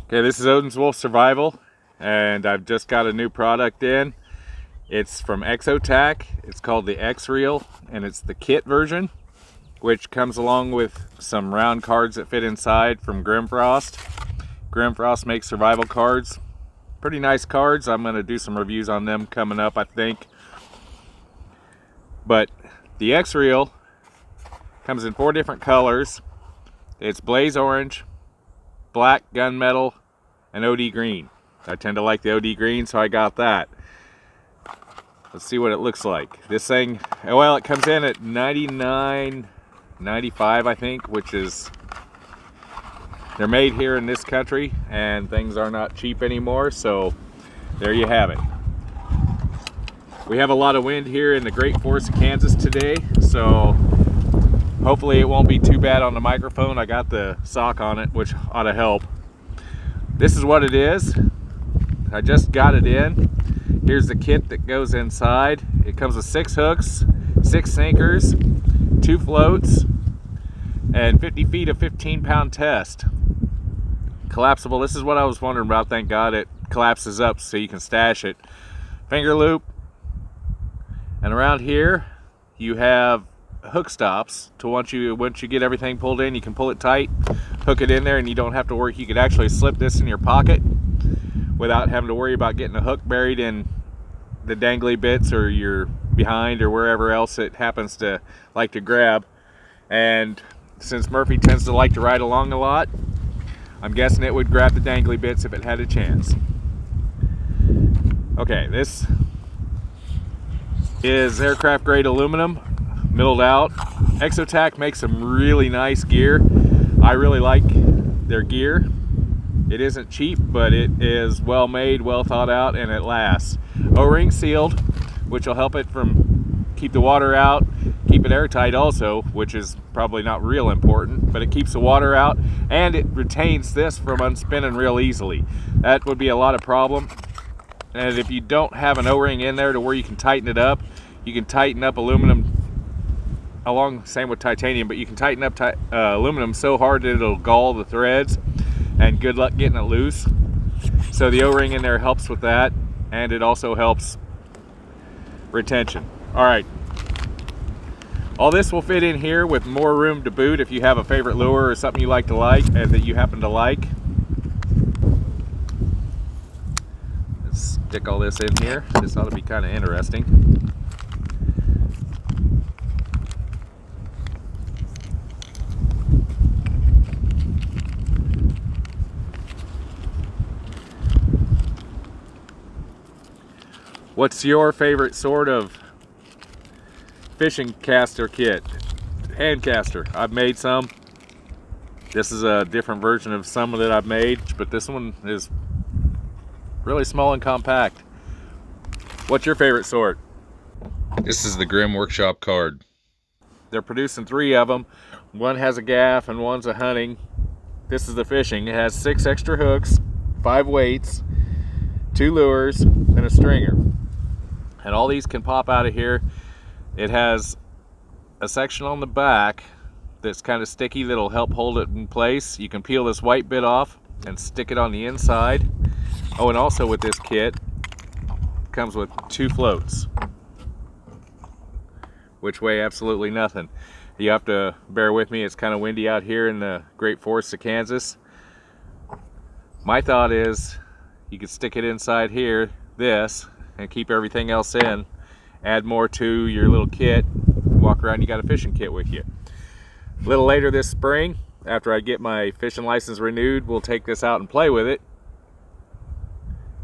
Okay, this is Odin's Wolf Survival, and I've just got a new product in. It's from Exotac. It's called the xReel, and it's the kit version, which comes along with some round cards that fit inside from Grimfrost. Grimfrost makes survival cards. Pretty nice cards. I'm going to do some reviews on them coming up, I think. But the xReel comes in 4 different colors. It's blaze orange, black, gunmetal, and OD green. I tend to like the OD green, so I got that. Let's see what it looks like. This thing, well, it comes in at $99.95, I think, which is, they're made here in this country, and things are not cheap anymore, so there you have it. We have a lot of wind here in the Great Forest of Kansas today, so hopefully it won't be too bad on the microphone. I got the sock on it, which ought to help. This is what it is. I just got it in. Here's the kit that goes inside. It comes with 6 hooks, 6 sinkers, 2 floats, and 50 feet of 15-pound test. Collapsible. This is what I was wondering about. Thank God it collapses up so you can stash it. Finger loop. And around here you have hook stops to once you get everything pulled in, you can pull it tight, hook it in there, and you don't have to worry. You could actually slip this in your pocket without having to worry about getting a hook buried in the dangly bits or your behind or wherever else it happens to like to grab. And since Murphy tends to like to ride along a lot, I'm guessing it would grab the dangly bits if it had a chance. Okay, this is aircraft grade aluminum, milled out. Exotac makes some really nice gear. I really like their gear. It isn't cheap, but it is well made, well thought out, and it lasts. O-ring sealed, which will help it from keep the water out, keep it airtight also, which is probably not real important, but it keeps the water out, and it retains this from unspinning real easily. That would be a lot of problem. And if you don't have an O-ring in there to where you can tighten it up, you can tighten up aluminum same with titanium, but you can tighten up aluminum so hard that it'll gall the threads, and good luck getting it loose. So the O-ring in there helps with that, and it also helps retention. All right, all this will fit in here with more room to boot if you have a favorite lure or something you like and that you happen to like. Let's stick all this in here. This ought to be kind of interesting. What's your favorite sort of fishing caster kit? Hand caster. I've made some. This is a different version of some that I've made, but this one is really small and compact. What's your favorite sort? This is the Grim Workshop card. They're producing 3 of them. One has a gaff and one's a hunting. This is the fishing. It has 6 extra hooks, 5 weights, 2 lures, and a stringer. And all these can pop out of here. It has a section on the back that's kind of sticky that'll help hold it in place. You can peel this white bit off and stick it on the inside. Oh, and also with this kit comes with 2 floats, which weigh absolutely nothing. You have to bear with me, it's kind of windy out here in the Great Forest of Kansas. My thought is you could stick it inside here, this, and keep everything else in. Add more to your little kit. Walk around, you got a fishing kit with you. A little later this spring, after I get my fishing license renewed, we'll take this out and play with it.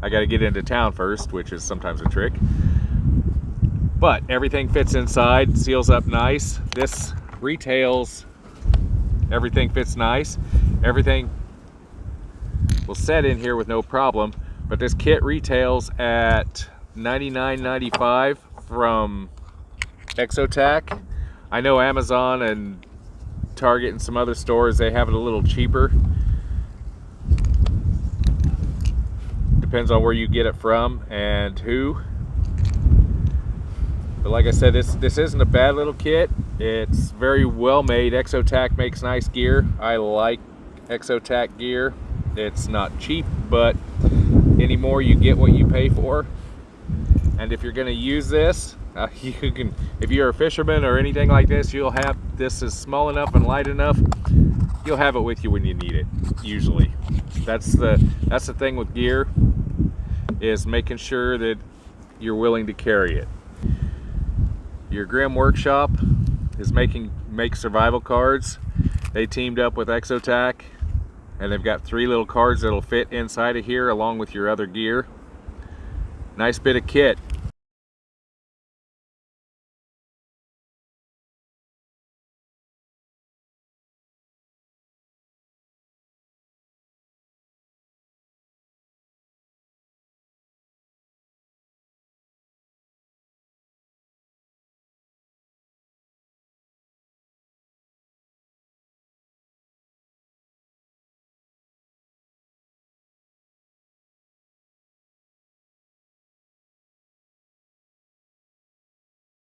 I got to get into town first, which is sometimes a trick. But everything fits inside, seals up nice. This retails, everything fits nice. Everything will set in here with no problem. But this kit retails at $99.95 from Exotac. I know Amazon and Target and some other stores, they have it a little cheaper. Depends on where you get it from and who. But like I said, this isn't a bad little kit. It's very well made. Exotac makes nice gear. I like Exotac gear. It's not cheap, but anymore you get what you pay for. And if you're going to use this, you can, if you're a fisherman or anything like this, you'll have, this is small enough and light enough, you'll have it with you when you need it, usually. That's the thing with gear, is making sure that you're willing to carry it. Your Grimm Workshop is make survival cards. They teamed up with Exotac, and they've got 3 little cards that'll fit inside of here along with your other gear. Nice bit of kit.